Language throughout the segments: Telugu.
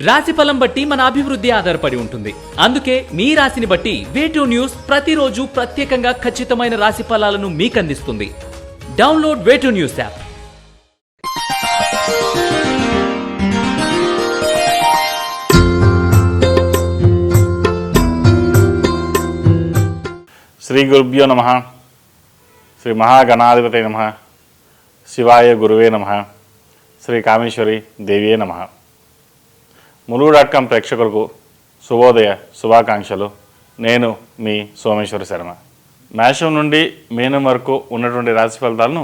రాశిఫలం బట్టి మన అభివృద్ధి ఆధారపడి ఉంటుంది. అందుకే మీ రాశిని బట్టి వే2 న్యూస్ ప్రతిరోజు ప్రత్యేకంగా ఖచ్చితమైన రాశి ఫలాలను మీకు అందిస్తుంది. Download Way2News app. శ్రీ గురుభ్యో నమః. శ్రీ మహాగణాధిపతయ నమః. శివాయ గురువే నమః. శ్రీ కామేశ్వరి దేవియే నమః. ములుగు.com ప్రేక్షకులకు శుభోదయ శుభాకాంక్షలు. నేను మీ సోమేశ్వర శర్మ. మేషం నుండి మీనం వరకు ఉన్నటువంటి రాశి ఫలితాలను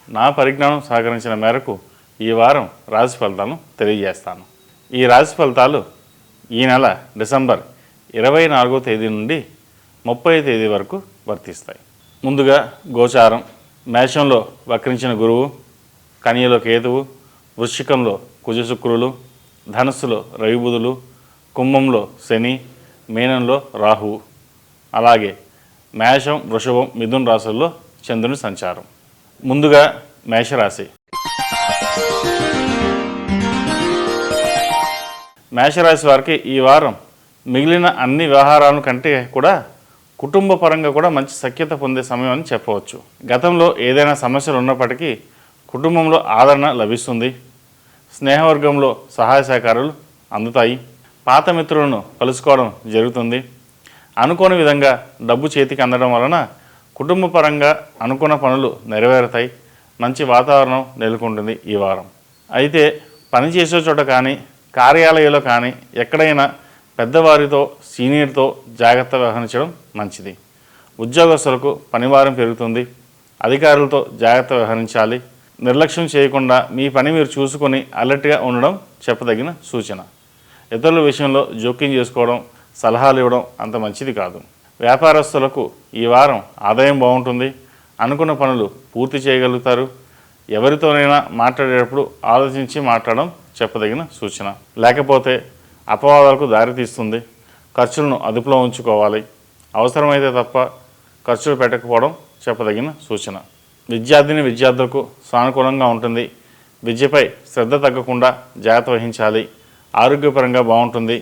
నా పరిజ్ఞానం సహకరించిన మేరకు ఈ వారం రాశి ఫలితాలను తెలియజేస్తాను. ఈ రాశి ఫలితాలు ఈ నెల డిసెంబర్ 24వ తేదీ నుండి 30వ తేదీ వరకు వర్తిస్తాయి. ముందుగా గోచారం. మేషంలో వక్రించిన గురువు, కన్యలో కేతువు, వృశ్చికంలో కుజశుక్రులు, ధనుస్సులో రవిబుధులు, కుంభంలో శని, మీనంలో రాహువు, అలాగే మేషం, వృషభం, మిథున రాశుల్లో చంద్రుని సంచారం. ముందుగా మేషరాశి. మేషరాశి వారికి ఈ వారం మిగిలిన అన్ని వ్యవహారాల కంటే కూడా కుటుంబ పరంగా కూడా మంచి సఖ్యత పొందే సమయం అని చెప్పవచ్చు. గతంలో ఏదైనా సమస్యలు ఉన్నప్పటికీ కుటుంబంలో ఆదరణ లభిస్తుంది. స్నేహవర్గంలో సహాయ సహకారాలు అందుతాయి. పాత మిత్రులను కలుసుకోవడం జరుగుతుంది. అనుకోని విధంగా డబ్బు చేతికి అందడం వలన కుటుంబ పరంగా అనుకున్న పనులు నెరవేరుతాయి. మంచి వాతావరణం నెలకొంటుంది ఈ వారం. అయితే పనిచేసే చోట కానీ కార్యాలయంలో కానీ ఎక్కడైనా పెద్దవారితో సీనియర్తో జాగ్రత్త వ్యవహరించడం మంచిది. ఉద్యోగస్తులకు పనివారం పెరుగుతుంది. అధికారులతో జాగ్రత్త వ్యవహరించాలి. నిర్లక్ష్యం చేయకుండా మీ పని మీరు చూసుకొని అలర్ట్గా ఉండడం చెప్పదగిన సూచన. ఇతరుల విషయంలో జోక్యం చేసుకోవడం, సలహాలు ఇవ్వడం అంత మంచిది కాదు. వ్యాపారస్తులకు ఈ వారం ఆదాయం బాగుంటుంది. అనుకున్న పనులు పూర్తి చేయగలుగుతారు. ఎవరితోనైనా మాట్లాడేటప్పుడు ఆలోచించి మాట్లాడడం చెప్పదగిన సూచన. లేకపోతే అపవాదాలకు దారితీస్తుంది. ఖర్చులను అదుపులో ఉంచుకోవాలి. అవసరమైతే తప్ప ఖర్చులు పెట్టకపోవడం చెప్పదగిన సూచన. విద్యార్థులకు సానుకూలంగా ఉంటుంది. విద్యపై శ్రద్ధ తగ్గకుండా జాగ్రత్త వహించాలి. ఆరోగ్యపరంగా బాగుంటుంది.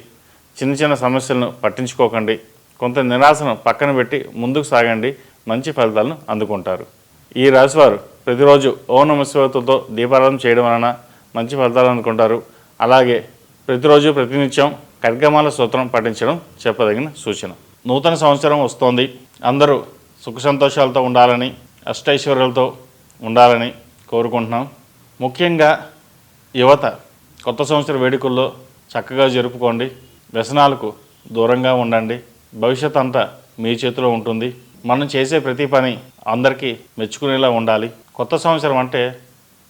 చిన్న చిన్న సమస్యలను పట్టించుకోకండి. కొంత నిరాశను పక్కన పెట్టి ముందుకు సాగండి. మంచి ఫలితాలను అందుకుంటారు. ఈ రాశివారు ప్రతిరోజు ఓం నమః శివాయతో దీపారాధన చేయడం వలన మంచి ఫలితాలు అందుకుంటారు. అలాగే ప్రతిరోజు ప్రతినిత్యం ఖడ్గమాల స్తోత్రం పఠించడం చెప్పదగిన సూచన. నూతన సంవత్సరం వస్తోంది. అందరూ సుఖ సంతోషాలతో ఉండాలని, అష్టైశ్వర్యాలతో ఉండాలని కోరుకుంటున్నాం. ముఖ్యంగా యువత కొత్త సంవత్సర వేడుకల్లో చక్కగా జరుపుకోండి. వ్యసనాలకు దూరంగా ఉండండి. భవిష్యత్ అంతా మీ చేతిలో ఉంటుంది. మనం చేసే ప్రతి పని అందరికీ మెచ్చుకునేలా ఉండాలి. కొత్త సంవత్సరం అంటే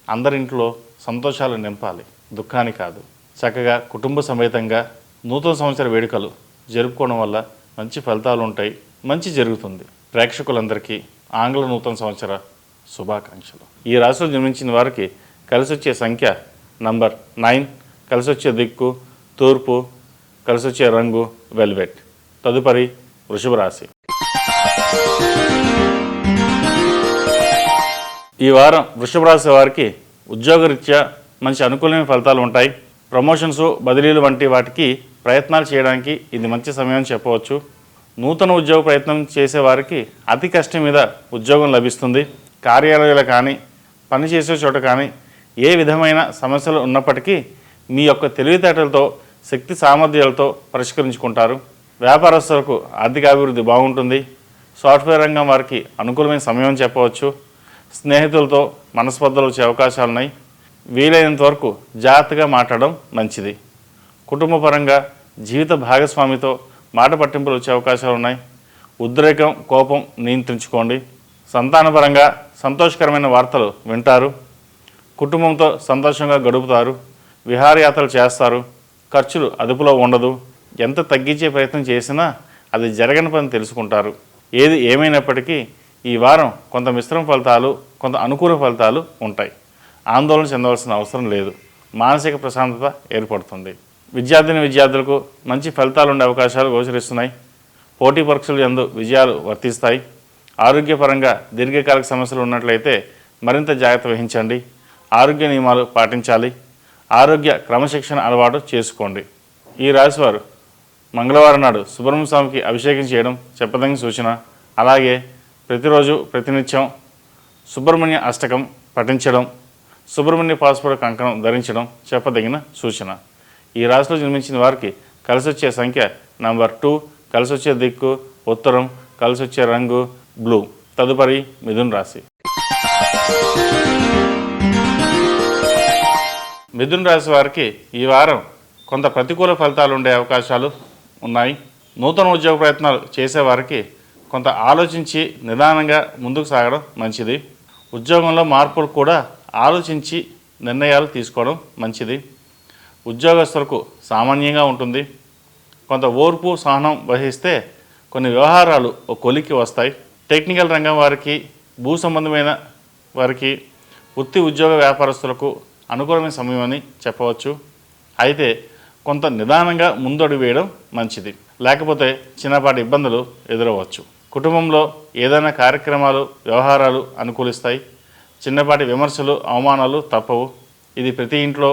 అందరింట్లో సంతోషాలు నింపాలి, దుఃఖాన్ని కాదు. చక్కగా కుటుంబ సమేతంగా నూతన సంవత్సర వేడుకలు జరుపుకోవడం వల్ల మంచి ఫలితాలు ఉంటాయి. మంచి జరుగుతుంది. ప్రేక్షకులందరికీ ఆంగ్ల నూతన సంవత్సర శుభాకాంక్షలు. ఈ రాశిలో జన్మించిన వారికి కలిసి వచ్చే సంఖ్య నంబర్ 9, కలిసి వచ్చే దిక్కు తూర్పు, కలిసి వచ్చే రంగు వెల్వెట్. తదుపరి వృషభ రాశి. ఈ వారం వృషభ రాశి వారికి ఉద్యోగరీత్యా మంచి అనుకూలమైన ఫలితాలు ఉంటాయి. ప్రమోషన్స్, బదిలీలు వంటి వాటికి ప్రయత్నాలు చేయడానికి ఇది మంచి సమయం చెప్పవచ్చు. నూతన ఉద్యోగ ప్రయత్నం చేసేవారికి అతి కష్టం మీద ఉద్యోగం లభిస్తుంది. కార్యాలయాలు కానీ పనిచేసే చోట కానీ ఏ విధమైన సమస్యలు ఉన్నప్పటికీ మీ యొక్క తెలివితేటలతో, శక్తి సామర్థ్యాలతో పరిష్కరించుకుంటారు. వ్యాపారస్తులకు ఆర్థిక అభివృద్ధి బాగుంటుంది. సాఫ్ట్వేర్ రంగం వారికి అనుకూలమైన సమయం చెప్పవచ్చు. స్నేహితులతో మనస్పర్ధలు వచ్చే అవకాశాలున్నాయి. వీలైనంత వరకు జాగ్రత్తగా మాట్లాడడం మంచిది. కుటుంబ పరంగా జీవిత భాగస్వామితో మాట పట్టింపులు వచ్చే అవకాశాలు ఉన్నాయి. ఉద్రేకం, కోపం నియంత్రించుకోండి. సంతానపరంగా సంతోషకరమైన వార్తలు వింటారు. కుటుంబంతో సంతోషంగా గడుపుతారు. విహారయాత్రలు చేస్తారు. ఖర్చులు అదుపులో ఉండదు. ఎంత తగ్గించే ప్రయత్నం చేసినా అది జరగని పని తెలుసుకుంటారు. ఏది ఏమైనప్పటికీ ఈ వారం కొంత మిశ్రమ ఫలితాలు, కొంత అనుకూల ఫలితాలు ఉంటాయి. ఆందోళన చెందవలసిన అవసరం లేదు. మానసిక ప్రశాంతత ఏర్పడుతుంది. విద్యార్థులకు మంచి ఫలితాలు ఉండే అవకాశాలు గోచరిస్తున్నాయి. పోటీ పరీక్షలు యందు విజయాలు వర్తిస్తాయి. ఆరోగ్యపరంగా దీర్ఘకాలిక సమస్యలు ఉన్నట్లయితే మరింత జాగ్రత్త వహించండి. ఆరోగ్య నియమాలు పాటించాలి. ఆరోగ్య క్రమశిక్షణ అలవాటు చేసుకోండి. ఈ రాశివారు మంగళవారం నాడు సుబ్రహ్మణ్య స్వామికి అభిషేకం చేయడం చెప్పదగిన సూచన. అలాగే ప్రతిరోజు ప్రతినిత్యం సుబ్రహ్మణ్య అష్టకం పఠించడం, సుబ్రహ్మణ్య పాశుపత కంకణం ధరించడం చెప్పదగిన సూచన. ఈ రాశిలో జన్మించిన వారికి కలిసి వచ్చే సంఖ్య నంబర్ 2, కలిసి వచ్చే దిక్కు ఉత్తరం, కలిసి వచ్చే రంగు బ్లూ. తదుపరి మిథున రాశి. మిథున రాశి వారికి ఈ వారం కొంత ప్రతికూల ఫలితాలు ఉండే అవకాశాలు ఉన్నాయి. నూతన ఉద్యోగ ప్రయత్నాలు చేసేవారికి కొంత ఆలోచించి నిదానంగా ముందుకు సాగడం మంచిది. ఉద్యోగంలో మార్పులు కూడా ఆలోచించి నిర్ణయాలు తీసుకోవడం మంచిది. ఉద్యోగస్తులకు సామాన్యంగా ఉంటుంది. కొంత ఓర్పు సహనం వహిస్తే కొన్ని వ్యవహారాలు ఒక కొలికి వస్తాయి. టెక్నికల్ రంగం వారికి, భూ సంబంధమైన వారికి, వృత్తి ఉద్యోగ వ్యాపారస్తులకు అనుకూలమైన సమయం అని చెప్పవచ్చు. అయితే కొంత నిదానంగా ముందడుగు వేయడం మంచిది, లేకపోతే చిన్నపాటి ఇబ్బందులు ఎదురవచ్చు. కుటుంబంలో ఏదైనా కార్యక్రమాలు, వ్యవహారాలు అనుకూలిస్తాయి. చిన్నపాటి విమర్శలు, అవమానాలు తప్పవు. ఇది ప్రతి ఇంట్లో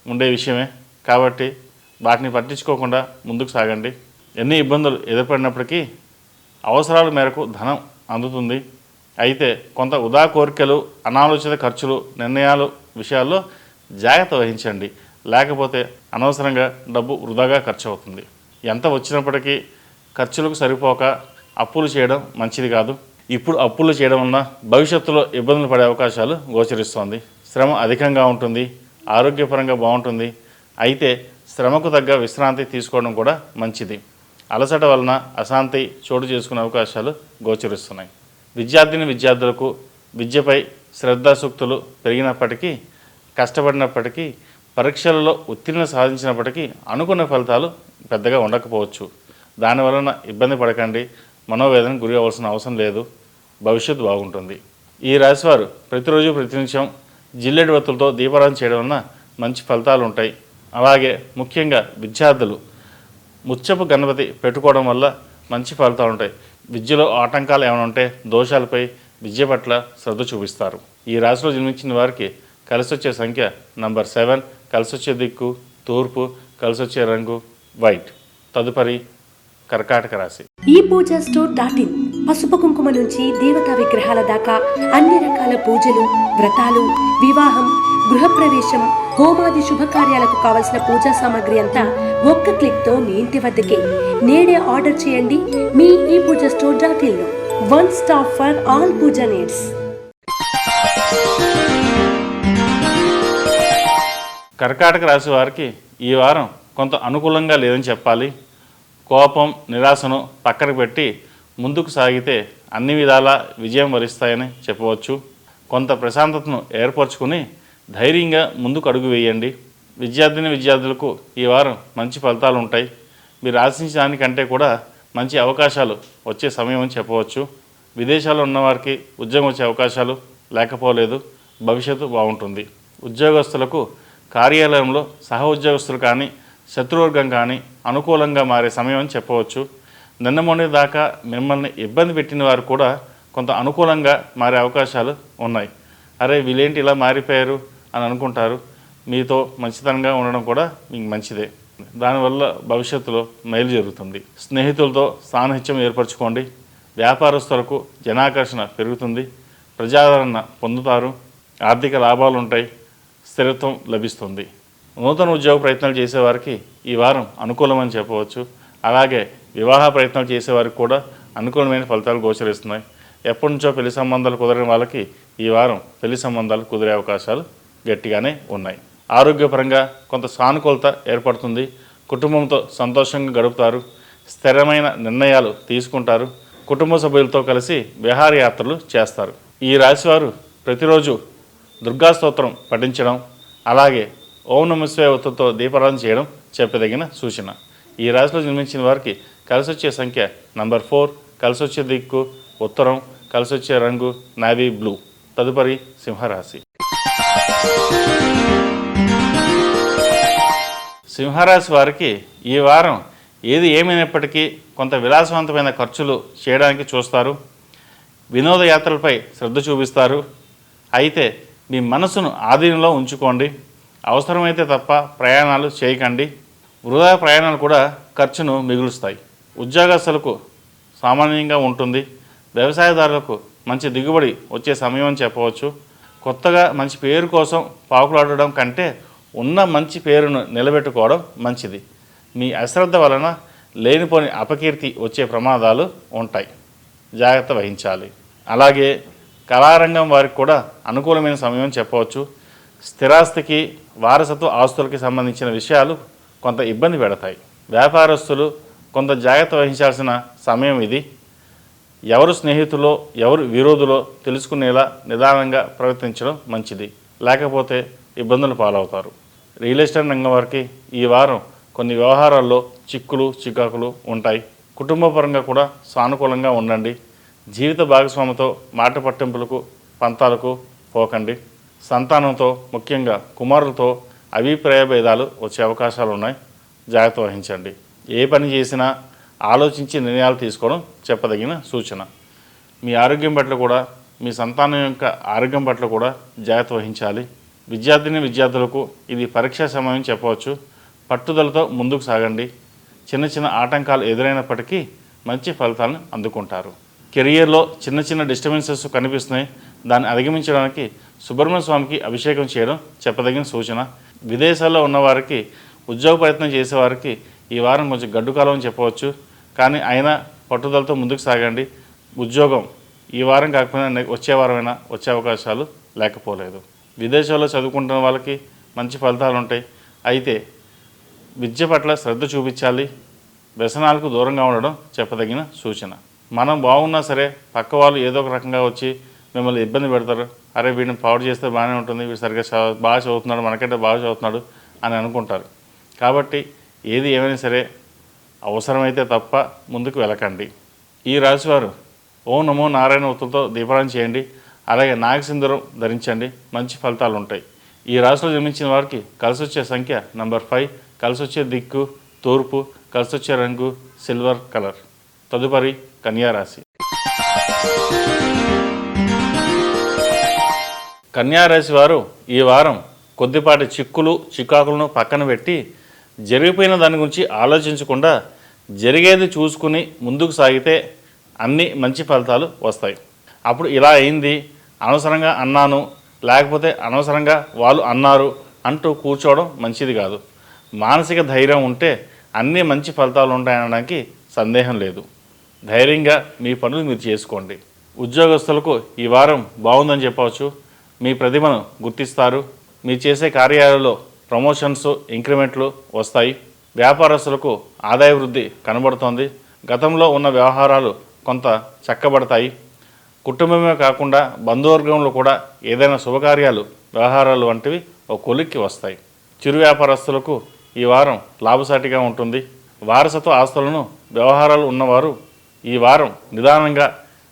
ఉండే విషయమే కాబట్టి వాటిని పట్టించుకోకుండా ముందుకు సాగండి. ఎన్ని ఇబ్బందులు ఎదుర్పడినప్పటికీ అవసరాల మేరకు ధనం అందుతుంది. అయితే కొంత వృధా కోరికలు, అనాలోచిత ఖర్చులు, నిర్ణయాలు విషయాల్లో జాగ్రత్త వహించండి, లేకపోతే అనవసరంగా డబ్బు వృధాగా ఖర్చు అవుతుంది. ఎంత వచ్చినప్పటికీ ఖర్చులకు సరిపోక అప్పులు చేయడం మంచిది కాదు. ఇప్పుడు అప్పులు చేయడం వలన భవిష్యత్తులో ఇబ్బందులు పడే అవకాశాలు గోచరిస్తోంది. శ్రమ అధికంగా ఉంటుంది, ఆరోగ్యపరంగా బాగుంటుంది. అయితే శ్రమకు తగ్గ విశ్రాంతి తీసుకోవడం కూడా మంచిది. అలసట వలన అశాంతి చోటు చేసుకునే అవకాశాలు గోచరిస్తున్నాయి. విద్యార్థులకు విద్యపై శ్రద్ధాసూక్తులు పెరిగినప్పటికీ, కష్టపడినప్పటికీ, పరీక్షలలో ఉత్తీర్ణత సాధించినప్పటికీ అనుకున్న ఫలితాలు పెద్దగా ఉండకపోవచ్చు. దానివలన ఇబ్బంది పడకండి, మనోవేదనకు గురి అవ్వాల్సిన అవసరం లేదు. భవిష్యత్తు బాగుంటుంది. ఈ రాశివారు ప్రతిరోజు ప్రతినిత్యం జిల్లేడు వత్తులతో దీపారాధన చేయడం వలన మంచి ఫలితాలు ఉంటాయి. అలాగే ముఖ్యంగా విద్యార్థులు ముత్యపు గణపతి పెట్టుకోవడం వల్ల మంచి ఫలితాలు ఉంటాయి. విద్యలో ఆటంకాలు ఏమైనా ఉంటే దోషాలపై విద్య పట్ల శ్రద్ధ చూపిస్తారు. ఈ రాశిలో జన్మించిన వారికి కలిసి వచ్చే సంఖ్య నంబర్ 7, కలిసి వచ్చే దిక్కు తూర్పు, కలిసి వచ్చే రంగు వైట్. తదుపరి కర్కాటక రాశి. ఈ పూజా స్టోర్.in పసుపు కుంకుమ నుంచి దేవతా విగ్రహాల దాకా అన్ని రకాల పూజలు, వ్రతాలు, వివాహం, గృహప్రవేశం, హోమాది శుభకార్యాలకు కావలసిన పూజా సామాగ్రి అంతా ఒక్క క్లిక్తో మీ ఇంటి వద్దకే. నేడే ఆర్డర్ చేయండి మీ ఈ పూజా స్టోర్.in లో. One stop for all puja needs. కర్కాటక రాశి వారికి ఈ వారం కొంత అనుకూలంగా లేదని చెప్పాలి. కోపం, నిరాశను పక్కన పెట్టి ముందుకు సాగితే అన్ని విధాలా విజయం వరిస్తాయని చెప్పవచ్చు. కొంత ప్రశాంతతను ఏర్పరచుకుని ధైర్యంగా ముందుకు అడుగు వేయండి. విద్యార్థులకు ఈ వారం మంచి ఫలితాలు ఉంటాయి. మీరు ఆశించిన దానికంటే కూడా మంచి అవకాశాలు వచ్చే సమయం అని చెప్పవచ్చు. విదేశాల్లో ఉన్నవారికి ఉద్యోగం వచ్చే అవకాశాలు లేకపోలేదు. భవిష్యత్తు బాగుంటుంది. ఉద్యోగస్తులకు కార్యాలయంలో సహ ఉద్యోగస్తులు కానీ, శత్రువర్గం కానీ అనుకూలంగా మారే సమయం అని చెప్పవచ్చు. నిన్న మొన్న దాకా మిమ్మల్ని ఇబ్బంది పెట్టిన వారు కూడా కొంత అనుకూలంగా మారే అవకాశాలు ఉన్నాయి. అరే వీళ్ళేంటి ఇలా మారిపోయారు అని అనుకుంటారు. మీతో మంచితనంగా ఉండడం కూడా మీకు మంచిదే. దానివల్ల భవిష్యత్తులో మేలు జరుగుతుంది. స్నేహితులతో సాన్నిహిత్యం ఏర్పరచుకోండి. వ్యాపారస్తులకు జనాకర్షణ పెరుగుతుంది. ప్రజాదరణ పొందుతారు. ఆర్థిక లాభాలు ఉంటాయి. స్థిరత్వం లభిస్తుంది. నూతన ఉద్యోగ ప్రయత్నాలు చేసేవారికి ఈ వారం అనుకూలమని చెప్పవచ్చు. అలాగే వివాహ ప్రయత్నాలు చేసేవారికి కూడా అనుకూలమైన ఫలితాలు గోచరిస్తున్నాయి. ఎప్పటి నుంచో పెళ్లి సంబంధాలు కుదరని వాళ్ళకి ఈ వారం పెళ్లి సంబంధాలు కుదిరే అవకాశాలు గట్టిగానే ఉన్నాయి. ఆరోగ్యపరంగా కొంత సానుకూలత ఏర్పడుతుంది. కుటుంబంతో సంతోషంగా గడుపుతారు. స్థిరమైన నిర్ణయాలు తీసుకుంటారు. కుటుంబ సభ్యులతో కలిసి విహారయాత్రలు చేస్తారు. ఈ రాశివారు ప్రతిరోజు దుర్గా స్తోత్రం పఠించడం, అలాగే ఓం నమః శివాయ ఒత్తులతో దీపారాధన చేయడం చెప్పదగిన సూచన. ఈ రాశిలో జన్మించిన వారికి కలిసి వచ్చే సంఖ్య నంబర్ 4, కలిసి వచ్చే దిక్కు ఉత్తరం, కలిసి వచ్చే రంగు నావీ బ్లూ. తదుపరి సింహరాశి. సింహరాశి వారికి ఈ వారం ఏది ఏమైనప్పటికీ కొంత విలాసవంతమైన ఖర్చులు చేయడానికి చూస్తారు. వినోదయాత్రలపై శ్రద్ధ చూపిస్తారు. అయితే మీ మనసును ఆధీనంలో ఉంచుకోండి. అవసరమైతే తప్ప ప్రయాణాలు చేయకండి. వృధా ప్రయాణాలు కూడా ఖర్చును మిగులుస్తాయి. ఉద్యోగస్తులకు సామాన్యంగా ఉంటుంది. వ్యవసాయదారులకు మంచి దిగుబడి వచ్చే సమయం అని చెప్పవచ్చు. కొత్తగా మంచి పేరు కోసం పాకులాడడం కంటే ఉన్న మంచి పేరును నిలబెట్టుకోవడం మంచిది. మీ అశ్రద్ధ వలన లేనిపోని అపకీర్తి వచ్చే ప్రమాదాలు ఉంటాయి, జాగ్రత్త వహించాలి. అలాగే కళారంగం వారికి కూడా అనుకూలమైన సమయం చెప్పవచ్చు. స్థిరాస్తికి వారసత్వ ఆస్తులకి సంబంధించిన విషయాలు కొంత ఇబ్బంది పెడతాయి. వ్యాపారస్తులు కొంత జాగ్రత్త వహించాల్సిన సమయం ఇది. ఎవరు స్నేహితులో ఎవరు విరోధులో తెలుసుకునేలా నిదానంగా ప్రవర్తించడం మంచిది, లేకపోతే ఇబ్బందులు పాలవుతారు. రియల్ ఎస్టేట్ రంగం వారికి ఈ వారం కొన్ని వ్యవహారాల్లో చిక్కులు చికాకులు ఉంటాయి. కుటుంబపరంగా కూడా సానుకూలంగా ఉండండి. జీవిత భాగస్వామితో మాట పట్టింపులకు పంతాలకు పోకండి. సంతానంతో ముఖ్యంగా కుమారులతో అభిప్రాయ భేదాలు వచ్చే అవకాశాలు ఉన్నాయి, జాగ్రత్త వహించండి. ఏ పని చేసినా ఆలోచించి నిర్ణయాలు తీసుకోవడం చెప్పదగిన సూచన. మీ ఆరోగ్యం పట్ల కూడా మీ సంతానం యొక్క ఆరోగ్యం పట్ల కూడా జాగ్రత్త వహించాలి. విద్యార్థులకు ఇది పరీక్షా సమయం చెప్పవచ్చు. పట్టుదలతో ముందుకు సాగండి. చిన్న చిన్న ఆటంకాలు ఎదురైనప్పటికీ మంచి ఫలితాలను అందుకుంటారు. కెరియర్లో చిన్న చిన్న డిస్టర్బెన్సెస్ కనిపిస్తున్నాయి. దాన్ని అధిగమించడానికి సుబ్రహ్మణ్య స్వామికి అభిషేకం చేయడం చెప్పదగిన సూచన. విదేశాల్లో ఉన్నవారికి ఉద్యోగ ప్రయత్నం చేసేవారికి ఈ వారం కొంచెం గడ్డు కాలం అని చెప్పవచ్చు. కానీ అయినా పట్టుదలతో ముందుకు సాగండి. ఉద్యోగం ఈ వారం కాకపోయినా వచ్చే వారమైనా వచ్చే అవకాశాలు లేకపోలేదు. విదేశాల్లో చదువుకుంటున్న వాళ్ళకి మంచి ఫలితాలు ఉంటాయి. అయితే విద్య పట్ల శ్రద్ధ చూపించాలి. వ్యసనాలకు దూరంగా ఉండడం చెప్పదగిన సూచన. మనం బాగున్నా సరే పక్క వాళ్ళు ఏదో ఒక రకంగా వచ్చి మిమ్మల్ని ఇబ్బంది పెడతారు. అరే వీడిని పాడు చేస్తే బాగానే ఉంటుంది, వీడు సరిగ్గా బాగా చదువుతున్నాడు, మనకంటే బాగా చదువుతున్నాడు అని అనుకుంటారు. కాబట్టి ఏది ఏమైనా సరే అవసరమైతే తప్ప ముందుకు వెళ్ళకండి. ఈ రాశివారు ఓం నమో నారాయణ ఒత్తులతో దీపారాధన చేయండి. అలాగే నాగసింధూరం ధరించండి, మంచి ఫలితాలు ఉంటాయి. ఈ రాశిలో జన్మించిన వారికి కలిసి వచ్చే సంఖ్య నంబర్ 5, కలిసి వచ్చే దిక్కు తూర్పు, కలిసి వచ్చే రంగు సిల్వర్ కలర్. తదుపరి కన్యా రాశి. కన్యా రాశి వారు ఈ వారం కొద్దిపాటి చిక్కులు చికాకులను పక్కన పెట్టి జరిగిపోయిన దాని గురించి ఆలోచించకుండా జరిగేది చూసుకుని ముందుకు సాగితే అన్ని మంచి ఫలితాలు వస్తాయి. అప్పుడు ఇలా అయింది, అనవసరంగా అన్నాను, లేకపోతే అనవసరంగా వాళ్ళు అన్నారు అంటూ కూర్చోవడం మంచిది కాదు. మానసిక ధైర్యం ఉంటే అన్ని మంచి ఫలితాలు ఉంటాయనడానికి సందేహం లేదు. ధైర్యంగా మీ పనులు మీరు చేసుకోండి. ఉద్యోగస్తులకు ఈ వారం బాగుందని చెప్పవచ్చు. మీ ప్రతిభను గుర్తిస్తారు. మీరు చేసే కార్యాలయాల్లో ప్రమోషన్స్ ఇంక్రిమెంట్లు వస్తాయి. వ్యాపారస్తులకు ఆదాయ వృద్ధి కనబడుతోంది. గతంలో ఉన్న వ్యవహారాలు కొంత చక్కబడతాయి. కుటుంబమే కాకుండా బంధువర్గంలో కూడా ఏదైనా శుభకార్యాలు వ్యవహారాలు వంటివి ఒక కొలిక్కి వస్తాయి. చిరు వ్యాపారస్తులకు ఈ వారం లాభసాటిగా ఉంటుంది. వారసత్వ ఆస్తులను వ్యవహారాలు ఉన్నవారు ఈ వారం నిదానంగా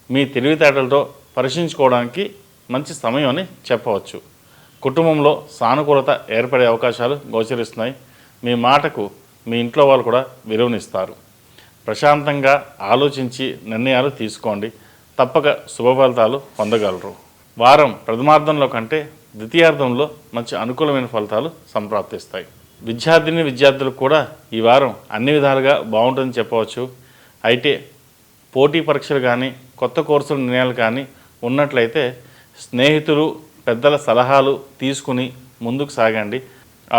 మీ తెలివితేటలతో పరిశీలించుకోవడానికి మంచి సమయం అని చెప్పవచ్చు. కుటుంబంలో సానుకూలత ఏర్పడే అవకాశాలు గోచరిస్తున్నాయి. మీ మాటకు మీ ఇంట్లో వాళ్ళు కూడా విలువనిస్తారు. ప్రశాంతంగా ఆలోచించి నిర్ణయాలు తీసుకోండి. తప్పక శుభ ఫలితాలు పొందగలరు. వారం ప్రథమార్థంలో కంటే ద్వితీయార్థంలో మంచి అనుకూలమైన ఫలితాలు సంప్రాప్తిస్తాయి. విద్యార్థులకు కూడా ఈ వారం అన్ని విధాలుగా బాగుంటుందని చెప్పవచ్చు. అయితే పోటీ పరీక్షలు కానీ కొత్త కోర్సుల నిర్ణయాలు కానీ ఉన్నట్లయితే స్నేహితులు పెద్దల సలహాలు తీసుకుని ముందుకు సాగండి.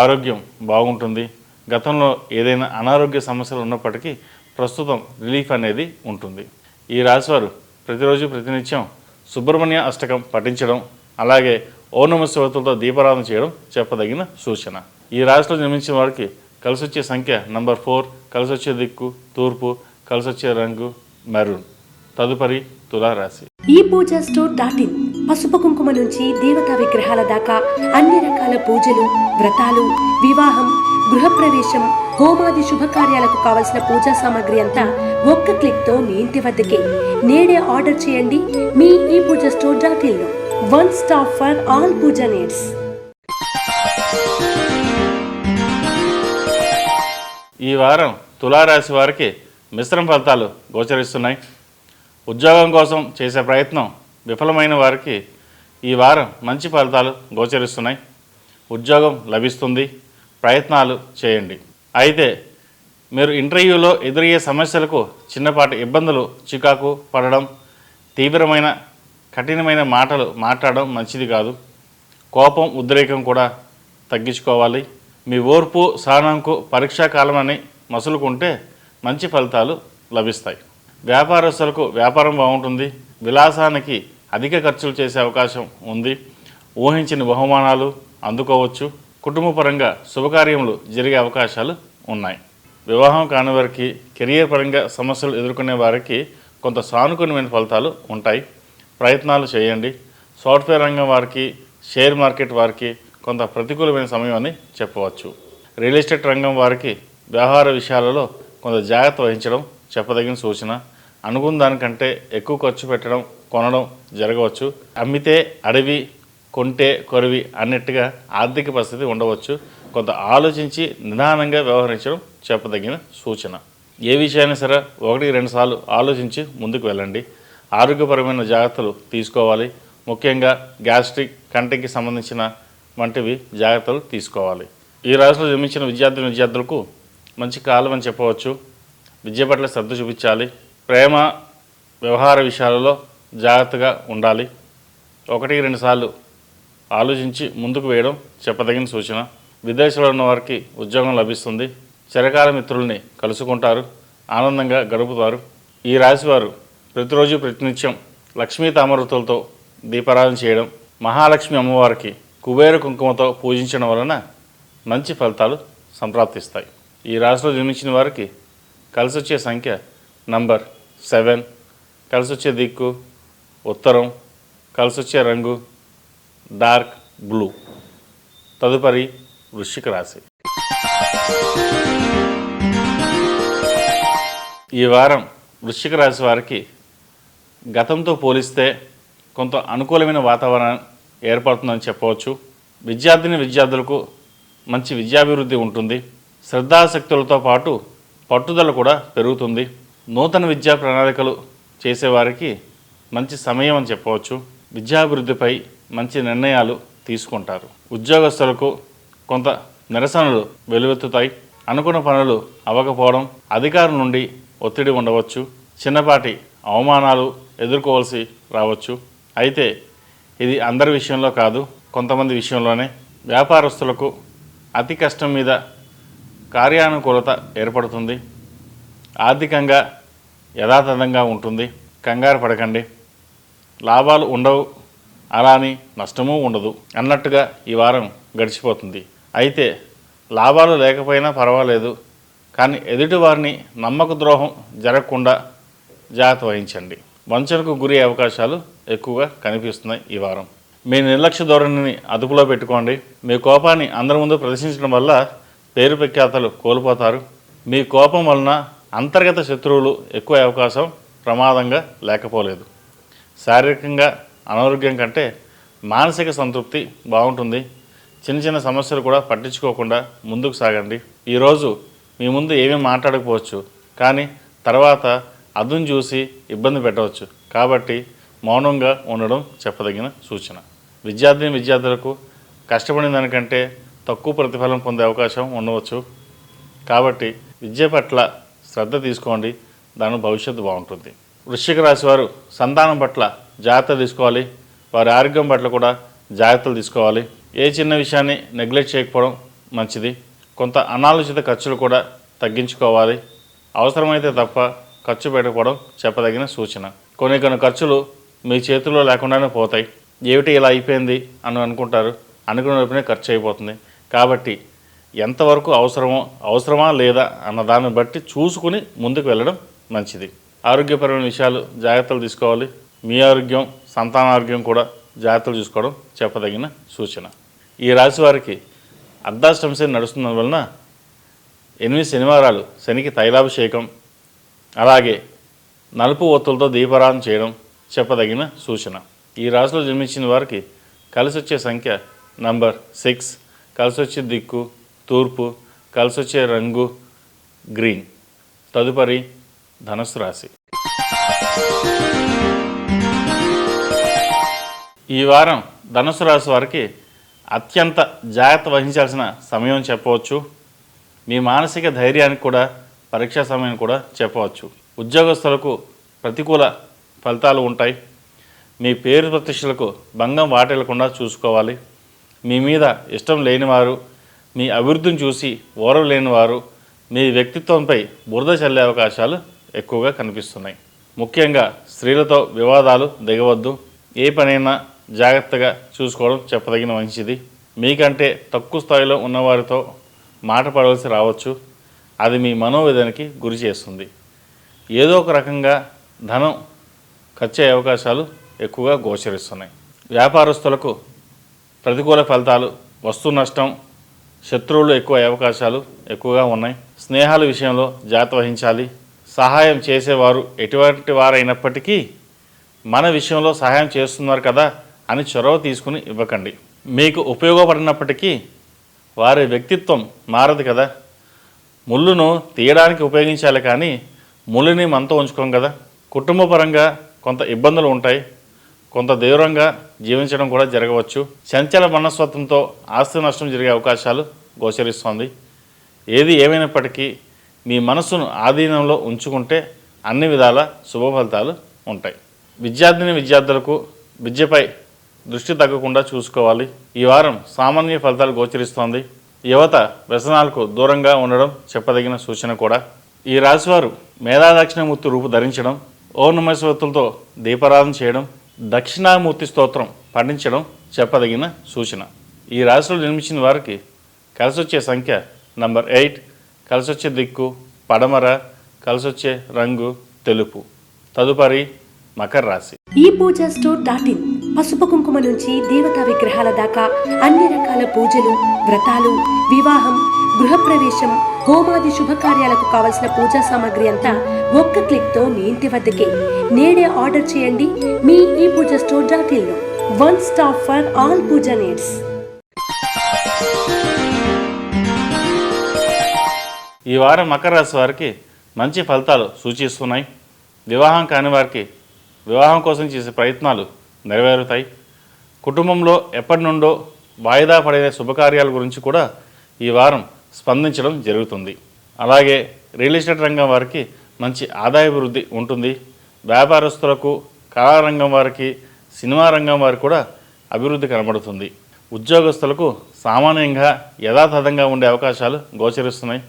ఆరోగ్యం బాగుంటుంది. గతంలో ఏదైనా అనారోగ్య సమస్యలు ఉన్నప్పటికీ ప్రస్తుతం రిలీఫ్ అనేది ఉంటుంది. ఈ రాశివారు ప్రతిరోజు ప్రతినిత్యం సుబ్రహ్మణ్య అష్టకం పఠించడం, అలాగే ఓం నమః శివాయతో దీపారాధన చేయడం చెప్పదగిన సూచన. ఈ రాశిలో జన్మించిన వారికి కలిసి వచ్చే సంఖ్య నంబర్ 4, కలిసి వచ్చే దిక్కు తూర్పు, కలిసి వచ్చే రంగు మెరూన్. తదుపరి తులారాశి. ఈ పూజా స్టోర్.in పసుపు కుంకుమ నుంచి దేవతా విగ్రహాల దాకా అన్ని రకాల పూజలు, వ్రతాలు, వివాహం, గృహప్రవేశం, హోమాది శుభకార్యాలకు కావలసిన పూజా సామాగ్రి అంతా ఒక్క క్లిక్తో మీ ఇంటి వద్దకే. నేడే ఆర్డర్ చేయండి మీ ఈ పూజా స్టోర్.in లో. One stop for all puja needs. ఈ వారం తులారాశి వారికి మిశ్రమ ఫలితాలు గోచరిస్తున్నాయి. ఉద్యోగం కోసం చేసే ప్రయత్నం విఫలమైన వారికి ఈ వారం మంచి ఫలితాలు గోచరిస్తున్నాయి. ఉద్యోగం లభిస్తుంది. ప్రయత్నాలు చేయండి. అయితే మీరు ఇంటర్వ్యూలో ఎదురయ్యే సమస్యలకు చిన్నపాటి ఇబ్బందులు, చికాకు పడడం, తీవ్రమైన కఠినమైన మాటలు మాట్లాడడం మంచిది కాదు. కోపం, ఉద్రేకం కూడా తగ్గించుకోవాలి. మీ ఓర్పు సహనంకు పరీక్షా కాలమని మసులుకుంటే మంచి ఫలితాలు లభిస్తాయి. వ్యాపారస్తులకు వ్యాపారం బాగుంటుంది. విలాసానికి అధిక ఖర్చులు చేసే అవకాశం ఉంది. ఊహించిన బహుమానాలు అందుకోవచ్చు. కుటుంబపరంగా శుభకార్యములు జరిగే అవకాశాలు ఉన్నాయి. వివాహం కాని వారికి, కెరియర్ పరంగా సమస్యలు ఎదుర్కొనే వారికి కొంత సానుకూలమైన ఫలితాలు ఉంటాయి. ప్రయత్నాలు చేయండి. సాఫ్ట్వేర్ రంగం వారికి, షేర్ మార్కెట్ వారికి కొంత ప్రతికూలమైన సమయం అని చెప్పవచ్చు. రియల్ ఎస్టేట్ రంగం వారికి వ్యవహార విషయాలలో కొంత జాగ్రత్త వహించడం చెప్పదగిన సూచన. అనుకున్న దానికంటే ఎక్కువ ఖర్చు పెట్టడం, కొనడం జరగవచ్చు. అమ్మితే అడవి, కొంటే కొరవి అన్నట్టుగా ఆర్థిక పరిస్థితి ఉండవచ్చు. కొంత ఆలోచించి నిదానంగా వ్యవహరించడం చెప్పదగిన సూచన. ఏ విషయాన్ని సరే 1-2 సార్లు ఆలోచించి ముందుకు వెళ్ళండి. ఆరోగ్యపరమైన జాగ్రత్తలు తీసుకోవాలి. ముఖ్యంగా గ్యాస్ట్రిక్, కంటికి సంబంధించిన వంటివి జాగ్రత్తలు తీసుకోవాలి. ఈ రాశిలో జన్మించిన విద్యార్థులకు మంచి కాలం అని చెప్పవచ్చు. విద్య పట్ల శ్రద్ధ చూపించాలి. ప్రేమ వ్యవహార విషయాలలో జాగ్రత్తగా ఉండాలి. 1-2 సార్లు ఆలోచించి ముందుకు వేయడం చెప్పదగిన సూచన. విదేశాల్లో ఉన్న వారికి ఉద్యోగం లభిస్తుంది. చిరకాల మిత్రుల్ని కలుసుకుంటారు. ఆనందంగా గడుపుతారు. ఈ రాశి వారు ప్రతిరోజు ప్రతినిత్యం లక్ష్మీ తామరతులతో దీపారాధన చేయడం, మహాలక్ష్మి అమ్మవారికి కుబేర కుంకుమతో పూజించడం వలన మంచి ఫలితాలు సంప్రాప్తిస్తాయి. ఈ రాశిలో జన్మించిన వారికి కలిసి వచ్చే సంఖ్య నంబర్ 7, కలిసి వచ్చే దిక్కు ఉత్తరం, కలిసి వచ్చే రంగు డార్క్ బ్లూ. తదుపరి వృశ్చిక రాశి. ఈ వారం వృశ్చిక రాశి వారికి గతంతో పోలిస్తే కొంత అనుకూలమైన వాతావరణం ఏర్పడుతుందని చెప్పవచ్చు. విద్యార్థులకు మంచి విద్యాభివృద్ధి ఉంటుంది. శ్రద్ధాశక్తులతో పాటు పట్టుదల కూడా పెరుగుతుంది. నూతన విద్యా ప్రణాళికలు చేసేవారికి మంచి సమయం అని చెప్పవచ్చు. విద్యాభివృద్ధిపై మంచి నిర్ణయాలు తీసుకుంటారు. ఉద్యోగస్తులకు కొంత నిరసనలు వెలువెత్తుతాయి. అనుకున్న పనులు అవ్వకపోవడం, అధికారుల నుండి ఒత్తిడి ఉండవచ్చు. చిన్నపాటి అవమానాలు ఎదుర్కోవాల్సి రావచ్చు. అయితే ఇది అందరి విషయంలో కాదు, కొంతమంది విషయంలోనే. వ్యాపారస్తులకు అతి కష్టం మీద కార్యానుకూలత ఏర్పడుతుంది. ఆర్థికంగా యథాతథంగా ఉంటుంది. కంగారు పడకండి. లాభాలు ఉండవు, అలాని నష్టమూ ఉండదు అన్నట్టుగా ఈ వారం గడిచిపోతుంది. అయితే లాభాలు లేకపోయినా పర్వాలేదు, కానీ ఎదుటి వారిని నమ్మక ద్రోహం జరగకుండా జాగ్రత్త వహించండి. వంచనకు గురి అవకాశాలు ఎక్కువగా కనిపిస్తున్నాయి ఈ వారం. మీ నిర్లక్ష్య ధోరణిని అదుపులో పెట్టుకోండి. మీ కోపాన్ని అందరి ముందు ప్రదర్శించడం వల్ల పేరు ప్రఖ్యాతలు కోల్పోతారు. మీ కోపం వలన అంతర్గత శత్రువులు ఎక్కువ అవకాశం ప్రమాదంగా లేకపోలేదు. శారీరకంగా అనారోగ్యం కంటే మానసిక సంతృప్తి బాగుంటుంది. చిన్న చిన్న సమస్యలు కూడా పట్టించుకోకుండా ముందుకు సాగండి. ఈరోజు మీ ముందు ఏమీ మాట్లాడకపోవచ్చు, కానీ తర్వాత అదును చూసి ఇబ్బంది పెట్టవచ్చు. కాబట్టి మౌనంగా ఉండడం చెప్పదగిన సూచన. విద్యార్థులకు కష్టపడిన దానికంటే తక్కువ ప్రతిఫలం పొందే అవకాశం ఉండవచ్చు. కాబట్టి విద్య పట్ల శ్రద్ధ తీసుకోండి, దాని భవిష్యత్తు బాగుంటుంది. వృశ్చిక రాశి వారు సంతానం పట్ల జాగ్రత్త తీసుకోవాలి. వారి ఆరోగ్యం పట్ల కూడా జాగ్రత్తలు తీసుకోవాలి. ఏ చిన్న విషయాన్ని నెగ్లెక్ట్ చేయకపోవడం మంచిది. కొంత అనాలోచిత ఖర్చులు కూడా తగ్గించుకోవాలి. అవసరమైతే తప్ప ఖర్చు పెట్టకపోవడం చెప్పదగిన సూచన. కొన్ని ఖర్చులు మీ చేతుల్లో లేకుండానే పోతాయి. ఏమిటి ఇలా అయిపోయింది అని అనుకుంటారు. అనుకున్న వైపునే ఖర్చు అయిపోతుంది. కాబట్టి ఎంతవరకు అవసరమా లేదా అన్న దాన్ని బట్టి చూసుకుని ముందుకు వెళ్ళడం మంచిది. ఆరోగ్యపరమైన విషయాలు జాగ్రత్తలు తీసుకోవాలి. మీ ఆరోగ్యం, సంతాన ఆరోగ్యం కూడా జాగ్రత్తలు చూసుకోవడం చెప్పదగిన సూచన. ఈ రాశి వారికి అర్ధాష్టమ శని నడుస్తున్న వలన 8 శనివారాలు శనికి తైలాభిషేకం, అలాగే నలుపు ఒత్తులతో దీపారాధన చేయడం చెప్పదగిన సూచన. ఈ రాశిలో జన్మించిన వారికి కలిసి వచ్చే సంఖ్య నంబర్ 6, కలిసి వచ్చే దిక్కు తూర్పు, కలిసి వచ్చే రంగు గ్రీన్. తదుపరి ధనుస్సు రాశి. ఈ వారం ధనుస్సు రాశి వారికి అత్యంత జాగ్రత్త వహించాల్సిన సమయం చెప్పవచ్చు. మీ మానసిక ధైర్యానికి కూడా పరీక్షా సమయం కూడా చెప్పవచ్చు. ఉద్యోగస్తులకు ప్రతికూల ఫలితాలు ఉంటాయి. మీ పేరు ప్రతిష్టలకు భంగం వాటిల్లకుండా చూసుకోవాలి. మీ మీద ఇష్టం లేనివారు, మీ అభివృద్ధిని చూసి ఓర్వ లేనివారు మీ వ్యక్తిత్వంపై బురద చల్లే అవకాశాలు ఎక్కువగా కనిపిస్తున్నాయి. ముఖ్యంగా స్త్రీలతో వివాదాలు దిగవద్దు. ఏ పనైనా జాగ్రత్తగా చూసుకోవడం చెప్పదగిన మంచిది. మీకంటే తక్కువ స్థాయిలో ఉన్నవారితో మాట పడవలసి రావచ్చు. అది మీ మనోవేదనకి గురి చేస్తుంది. ఏదో ఒక రకంగా ధనం ఖర్చే అవకాశాలు ఎక్కువగా గోచరిస్తున్నాయి. వ్యాపారస్తులకు ప్రతికూల ఫలితాలు, వస్తు నష్టం, శత్రువులు ఎక్కువ అవకాశాలు ఎక్కువగా ఉన్నాయి. స్నేహాల విషయంలో జాగ్రత్త వహించాలి. సహాయం చేసేవారు ఎటువంటి వారైనప్పటికీ మన విషయంలో సహాయం చేస్తున్నారు కదా అని చొరవ తీసుకుని ఇవ్వకండి. మీకు ఉపయోగపడినప్పటికీ వారి వ్యక్తిత్వం మారదు కదా. ముళ్ళును తీయడానికి ఉపయోగించాలి కానీ ముళ్ళుని మనతో ఉంచుకోం కదా. కుటుంబపరంగా కొంత ఇబ్బందులు ఉంటాయి. కొంత దూరంగా జీవించడం కూడా జరగవచ్చు. చంచల మనస్తత్వంతో ఆస్తి నష్టం జరిగే అవకాశాలు గోచరిస్తోంది. ఏది ఏమైనప్పటికీ మీ మనస్సును ఆధీనంలో ఉంచుకుంటే అన్ని విధాల శుభ ఫలితాలు ఉంటాయి. విద్యార్థులకు విద్యపై దృష్టి తగ్గకుండా చూసుకోవాలి. ఈ వారం సామాన్య ఫలితాలు గోచరిస్తోంది. యువత వ్యసనాలకు దూరంగా ఉండడం చెప్పదగిన సూచన కూడా. ఈ రాశివారు మేధాదక్షిణామూర్తి రూపు ధరించడం, ఓం నమః శివాయతో దీపారాధన చేయడం, దక్షిణామూర్తి స్తోత్రం పఠించడం చెప్పదగిన సూచన. ఈ రాశిలో జన్మించిన వారికి కలిసొచ్చే సంఖ్య నంబర్ 8, కలిసొచ్చే దిక్కు పడమర, కలిసొచ్చే రంగు తెలుపు. తదుపరి మకర రాశి. ఈ పూజా స్టోర్ .in పసుపు కుంకుమ నుంచి దేవతా విగ్రహాల దాకా అన్ని రకాల పూజలు, వ్రతాలు, వివాహం, గృహప్రవేశం, హోమాది శుభకార్యాలకు కావలసిన పూజా సామాగ్రి అంతా ఒక్క క్లిక్ తో మీ ఇంటి వద్దకే. నేడే ఆర్డర్ చేయండి మీ ఈ పూజా స్టోర్ .in లో. One stop for all puja needs. ఈ వారం మకర రాశి వారికి మంచి ఫలితాలు సూచిస్తున్నాయి. వివాహం కాని వారికి వివాహం కోసం చేసే ప్రయత్నాలు నెరవేరుతాయి. కుటుంబంలో ఎప్పటి నుండో వాయిదా పడే శుభకార్యాల గురించి కూడా ఈ వారం స్పందించడం జరుగుతుంది. అలాగే రియల్ ఎస్టేట్ రంగం వారికి మంచి ఆదాయ వృద్ధి ఉంటుంది. వ్యాపారస్తులకు, కళారంగం వారికి, సినిమా రంగం వారికి కూడా అభివృద్ధి కనబడుతుంది. ఉద్యోగస్తులకు సామాన్యంగా యథాతథంగా ఉండే అవకాశాలు గోచరిస్తున్నాయి.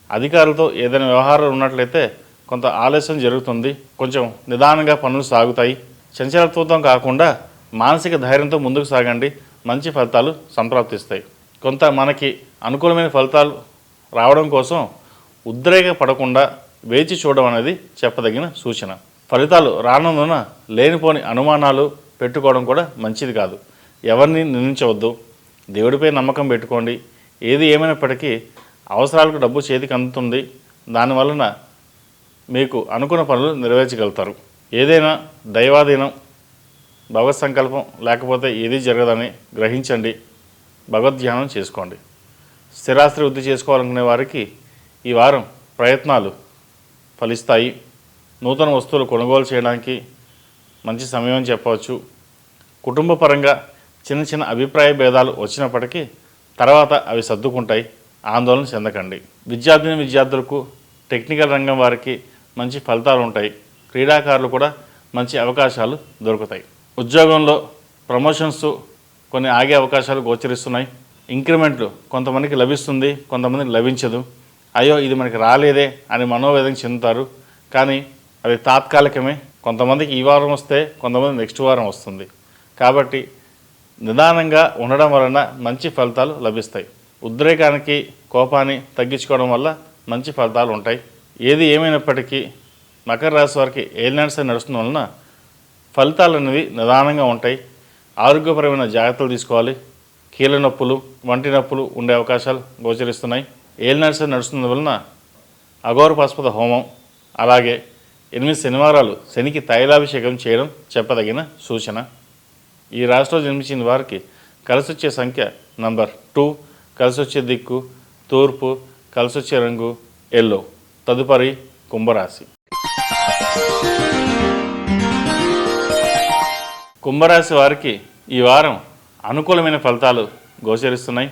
అధికారులతో ఏదైనా వ్యవహారాలు ఉన్నట్లయితే కొంత ఆలస్యం జరుగుతుంది. కొంచెం నిదానంగా పనులు సాగుతాయి. చంచలత్వం కాకుండా మానసిక ధైర్యంతో ముందుకు సాగండి. మంచి ఫలితాలు సంప్రాప్తిస్తాయి. కొంత మనకి అనుకూలమైన ఫలితాలు రావడం కోసం ఉద్రేక పడకుండా వేచి చూడడం అనేది చెప్పదగిన సూచన. ఫలితాలు రానందున లేనిపోని అనుమానాలు పెట్టుకోవడం కూడా మంచిది కాదు. ఎవరిని నిందించవద్దు. దేవుడిపై నమ్మకం పెట్టుకోండి. ఏది ఏమైనప్పటికీ అవసరాలకు డబ్బు చేతికి అందుతుంది. దానివలన మీకు అనుకున్న పనులు నెరవేర్చగలుగుతారు. ఏదైనా దైవాధీనం, భగవత్ సంకల్పం లేకపోతే ఏదీ జరగదని గ్రహించండి. భగవద్ధ్యానం చేసుకోండి. స్థిరాస్తి వృద్ధి చేసుకోవాలనుకునే వారికి ఈ వారం ప్రయత్నాలు ఫలిస్తాయి. నూతన వస్తువులు కొనుగోలు చేయడానికి మంచి సమయం అని చెప్పవచ్చు. కుటుంబ పరంగా చిన్న చిన్న అభిప్రాయ భేదాలు వచ్చినప్పటికీ తర్వాత అవి సర్దుకుంటాయి. ఆందోళన చెందకండి. విద్యార్థులకు, టెక్నికల్ రంగం వారికి మంచి ఫలితాలు ఉంటాయి. క్రీడాకారులు కూడా మంచి అవకాశాలు దొరుకుతాయి. ఉద్యోగంలో ప్రమోషన్స్ కొన్ని ఆగే అవకాశాలు గోచరిస్తున్నాయి. ఇంక్రిమెంట్లు కొంతమందికి లభిస్తుంది, కొంతమందికి లభించదు. అయ్యో ఇది మనకి రాలేదే అని మనోవేదన చెందుతారు. కానీ అది తాత్కాలికమే. కొంతమందికి ఈ వారం వస్తే కొంతమంది నెక్స్ట్ వారం వస్తుంది. కాబట్టి నిదానంగా ఉండడం వలన మంచి ఫలితాలు లభిస్తాయి. ఉద్రేకానికి, కోపాన్ని తగ్గించుకోవడం వల్ల మంచి ఫలితాలు ఉంటాయి. ఏది ఏమైనప్పటికీ మకర రాశి వారికి ఏలినాడ్స్ నడుస్తున్న వలన ఫలితాలు అనేవి నిదానంగా ఉంటాయి. ఆరోగ్యపరమైన జాగ్రత్తలు తీసుకోవాలి. కీళ్ళ నొప్పులు, వంటి నొప్పులు ఉండే అవకాశాలు గోచరిస్తున్నాయి. ఏలినాడ్స్ నడుస్తున్న వలన అఘోర పాశుపత హోమం, అలాగే 8 శనివారాలు శనికి తైలాభిషేకం చేయడం చెప్పదగిన సూచన. ఈ రాశిలో జన్మించిన వారికి కలిసొచ్చే సంఖ్య నంబర్ 2, కలిసొచ్చే దిక్కు తూర్పు, కలిసొచ్చే రంగు ఎల్లో. తదుపరి కుంభరాశి. కుంభరాశి వారికి ఈ వారం అనుకూలమైన ఫలితాలు గోచరిస్తున్నాయి.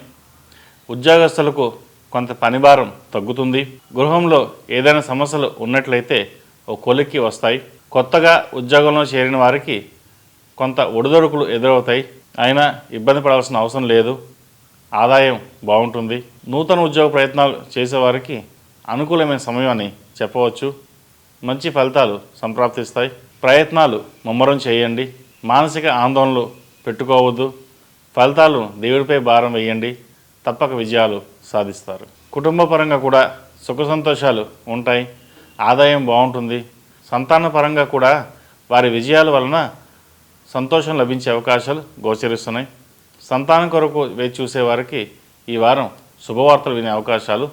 ఉద్యోగస్తులకు కొంత పనిభారం తగ్గుతుంది. గృహంలో ఏదైనా సమస్యలు ఉన్నట్లయితే ఓ కొలిక్కి వస్తాయి. కొత్తగా ఉద్యోగంలో చేరిన వారికి కొంత ఒడిదొడుకులు ఎదురవుతాయి. అయినా ఇబ్బంది పడాల్సిన అవసరం లేదు. ఆదాయం బాగుంటుంది. నూతన ఉద్యోగ ప్రయత్నాలు చేసేవారికి అనుకూలమైన సమయం అని చెప్పవచ్చు. మంచి ఫలితాలు సంప్రాప్తిస్తాయి. ప్రయత్నాలు ముమ్మరం చేయండి. మానసిక ఆందోళనలు పెట్టుకోవద్దు. ఫలితాలను దేవుడిపై భారం వేయండి. తప్పక విజయాలు సాధిస్తారు. కుటుంబ పరంగా కూడా సుఖ సంతోషాలు ఉంటాయి. ఆదాయం బాగుంటుంది. సంతాన పరంగా కూడా వారి విజయాల వలన సంతోషం లభించే అవకాశాలు గోచరిస్తున్నాయి. సంతానం కొరకు వేచి చూసేవారికి ఈ వారం శుభవార్తలు వినే అవకాశాలు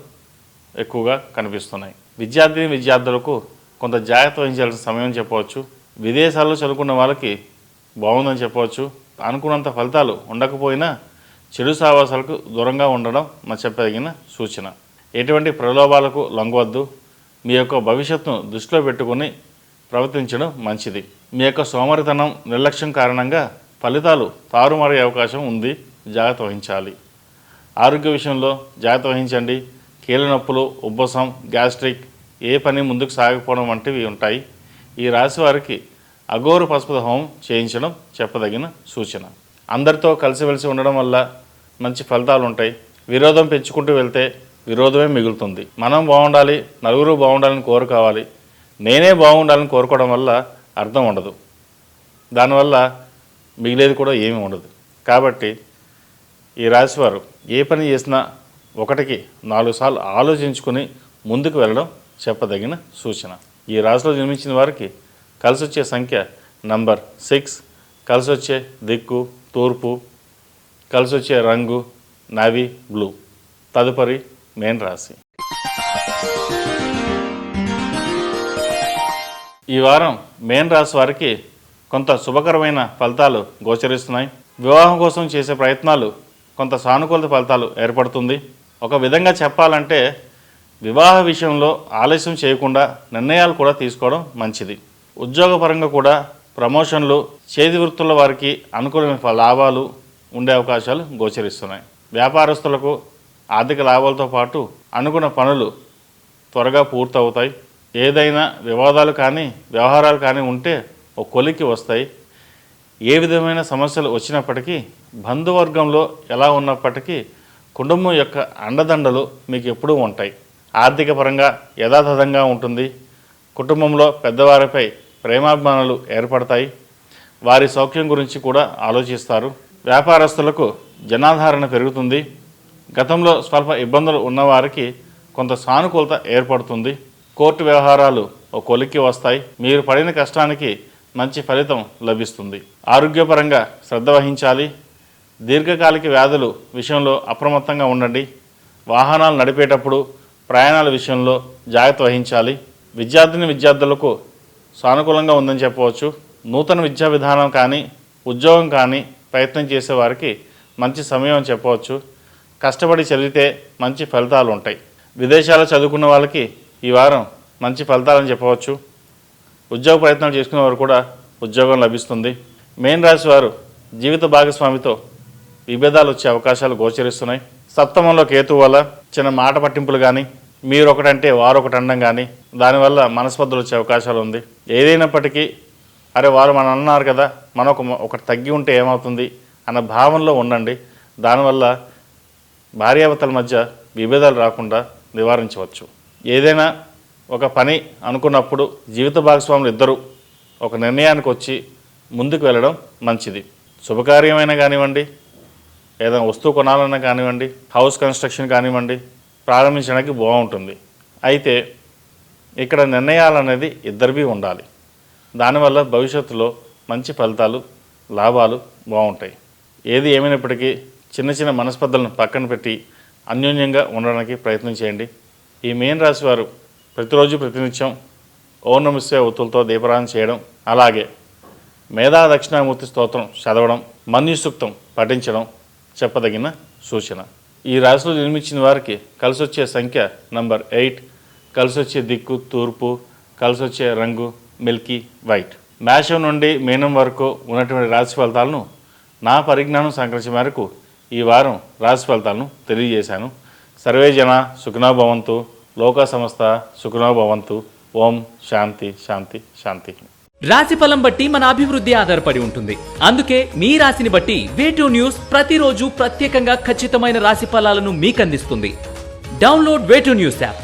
ఎక్కువగా కనిపిస్తున్నాయి. విద్యార్థులకు కొంత జాగ్రత్త వహించాల్సిన సమయం చెప్పవచ్చు. విదేశాల్లో చదువుకున్న వాళ్ళకి బాగుందని చెప్పవచ్చు. అనుకున్నంత ఫలితాలు ఉండకపోయినా చెడు సావాసాలకు దూరంగా ఉండడం చెప్పదగిన సూచన. ఎటువంటి ప్రలోభాలకు లొంగవద్దు. మీ యొక్క భవిష్యత్తును దృష్టిలో పెట్టుకుని ప్రవర్తించడం మంచిది. మీ యొక్క సోమరితనం నిర్లక్ష్యం కారణంగా ఫలితాలు తారుమారే అవకాశం ఉంది. జాగ్రత్త వహించాలి. ఆరోగ్య విషయంలో జాగ్రత్త వహించండి. కీళ్ళ నొప్పులు, ఉబ్బసం, గ్యాస్ట్రిక్, ఏ పని ముందుకు సాగకపోవడం వంటివి ఉంటాయి. ఈ రాశి వారికి అఘోర పశుపతి హోమం చేయించడం చెప్పదగిన సూచన. అందరితో కలిసిమెలిసి ఉండడం వల్ల మంచి ఫలితాలు ఉంటాయి. విరోధం పెంచుకుంటూ వెళ్తే విరోధమే మిగులుతుంది. మనం బాగుండాలి, నలుగురు బాగుండాలని కోరుకోవాలి. నేనే బాగుండాలని కోరుకోవడం వల్ల అర్థం ఉండదు. దానివల్ల మిగిలేది కూడా ఏమీ ఉండదు. కాబట్టి ఈ రాశివారు ఏ పని చేసినా 1కి 4 సార్లు ఆలోచించుకుని ముందుకు వెళ్ళడం చెప్పదగిన సూచన. ఈ రాశిలో జన్మించిన వారికి కలిసి వచ్చే సంఖ్య నంబర్ 6, కలిసి వచ్చే దిక్కు తూర్పు, కలిసి వచ్చే రంగు నావీ బ్లూ. తదుపరి మేన్ రాశి. ఈ వారం మేన్ రాశి వారికి కొంత శుభకరమైన ఫలితాలు గోచరిస్తున్నాయి. వివాహం కోసం చేసే ప్రయత్నాలు కొంత సానుకూల ఫలితాలు ఏర్పడుతుంది. ఒక విధంగా చెప్పాలంటే వివాహ విషయంలో ఆలస్యం చేయకుండా నిర్ణయాలు కూడా తీసుకోవడం మంచిది. ఉద్యోగపరంగా కూడా ప్రమోషన్లు, చేతి వృత్తుల వారికి అనుకూలమైన లాభాలు ఉండే అవకాశాలు గోచరిస్తున్నాయి. వ్యాపారస్తులకు ఆర్థిక లాభాలతో పాటు అనుకున్న పనులు త్వరగా పూర్తవుతాయి. ఏదైనా వివాదాలు కానీ వ్యవహారాలు కానీ ఉంటే ఒక కొలిక్కి వస్తాయి. ఏ విధమైన సమస్యలు వచ్చినప్పటికీ బంధువర్గంలో ఎలా ఉన్నప్పటికీ కుటుంబం యొక్క అండదండలు మీకు ఎప్పుడూ ఉంటాయి. ఆర్థిక పరంగా యథాతథంగా ఉంటుంది. కుటుంబంలో పెద్దవారిపై ప్రేమాభిమానాలు ఏర్పడతాయి. వారి సౌఖ్యం గురించి కూడా ఆలోచిస్తారు. వ్యాపారస్తులకు జనాధారణ పెరుగుతుంది. గతంలో స్వల్ప ఇబ్బందులు ఉన్నవారికి కొంత సానుకూలత ఏర్పడుతుంది. కోర్టు వ్యవహారాలు ఒక కొలిక్కి వస్తాయి. మీరు పడిన కష్టానికి మంచి ఫలితం లభిస్తుంది. ఆరోగ్యపరంగా శ్రద్ధ వహించాలి. దీర్ఘకాలిక వ్యాధులు విషయంలో అప్రమత్తంగా ఉండండి. వాహనాలు నడిపేటప్పుడు ప్రయాణాల విషయంలో జాగ్రత్త వహించాలి. విద్యార్థులకు సానుకూలంగా ఉందని చెప్పవచ్చు. నూతన విద్యా విధానం కానీ ఉద్యోగం కానీ ప్రయత్నం చేసేవారికి మంచి సమయం అని చెప్పవచ్చు. కష్టపడి చదివితే మంచి ఫలితాలు ఉంటాయి. విదేశాల్లో చదువుకున్న వాళ్ళకి ఈ వారం మంచి ఫలితాలని చెప్పవచ్చు. ఉద్యోగ ప్రయత్నాలు చేసుకునే వారు కూడా ఉద్యోగం లభిస్తుంది. మేన్ రాశి వారు జీవిత భాగస్వామితో విభేదాలు వచ్చే అవకాశాలు గోచరిస్తున్నాయి. సప్తమంలో కేతువు వల్ల చిన్న మాట పట్టింపులు కానీ, మీరు ఒకటంటే వారు ఒకటి అనడం కానీ, దానివల్ల మనస్పర్ధలు వచ్చే అవకాశాలు ఉంది. ఏదైనప్పటికీ అరే వారు మనం అన్నారు కదా, మనం ఒకటి తగ్గి ఉంటే ఏమవుతుంది అన్న భావనలో ఉండండి. దానివల్ల భార్యాభర్తల మధ్య విభేదాలు రాకుండా నివారించవచ్చు. ఏదైనా ఒక పని అనుకున్నప్పుడు జీవిత భాగస్వాములు ఇద్దరు ఒక నిర్ణయానికి వచ్చి ముందుకు వెళ్ళడం మంచిది. శుభకార్యమైనా కానివ్వండి, ఏదైనా వస్తువు కొనాలన్నా కానివ్వండి, హౌస్ కన్స్ట్రక్షన్ కానివ్వండి, ప్రారంభించడానికి బాగుంటుంది. అయితే ఇక్కడ నిర్ణయాలు అనేది ఇద్దరివి ఉండాలి. దానివల్ల భవిష్యత్తులో మంచి ఫలితాలు, లాభాలు బాగుంటాయి. ఏది ఏమైనప్పటికీ చిన్న చిన్న మనస్పర్ధలను పక్కన పెట్టి అన్యోన్యంగా ఉండడానికి ప్రయత్నం చేయండి. ఈ మేన్ రాశి వారు ప్రతిరోజు ప్రతినిత్యం ఓం నమః శివాయ ఒత్తులతో దీపారాధన చేయడం, అలాగే మేధా దక్షిణామూర్తి స్తోత్రం చదవడం, మన్యుసూక్తం పఠించడం చెప్పదగిన సూచన. ఈ రాశిలో జన్మించిన వారికి కలిసి వచ్చే సంఖ్య నంబర్ 8, కలిసి వచ్చే దిక్కు తూర్పు, కలిసి వచ్చే రంగు మిల్కీ వైట్. మేషం నుండి మీనం వరకు ఉన్నటువంటి రాశి ఫలితాలను నా పరిజ్ఞానం సంకరించే మేరకు ఈ వారం రాశి ఫలితాలను తెలియజేశాను. సర్వే జన సుఖినో భవంతు, లోక సంస్థ సుఖినో భవంతు. ఓం శాంతి శాంతి శాంతి. రాశిఫలం బట్టి మన అభివృద్ధి ఆధారపడి ఉంటుంది. అందుకే మీ రాశిని బట్టి వేటూ న్యూస్ ప్రతిరోజు ప్రత్యేకంగా ఖచ్చితమైన రాశి ఫలాలను మీకు అందిస్తుంది. Download Way2News app.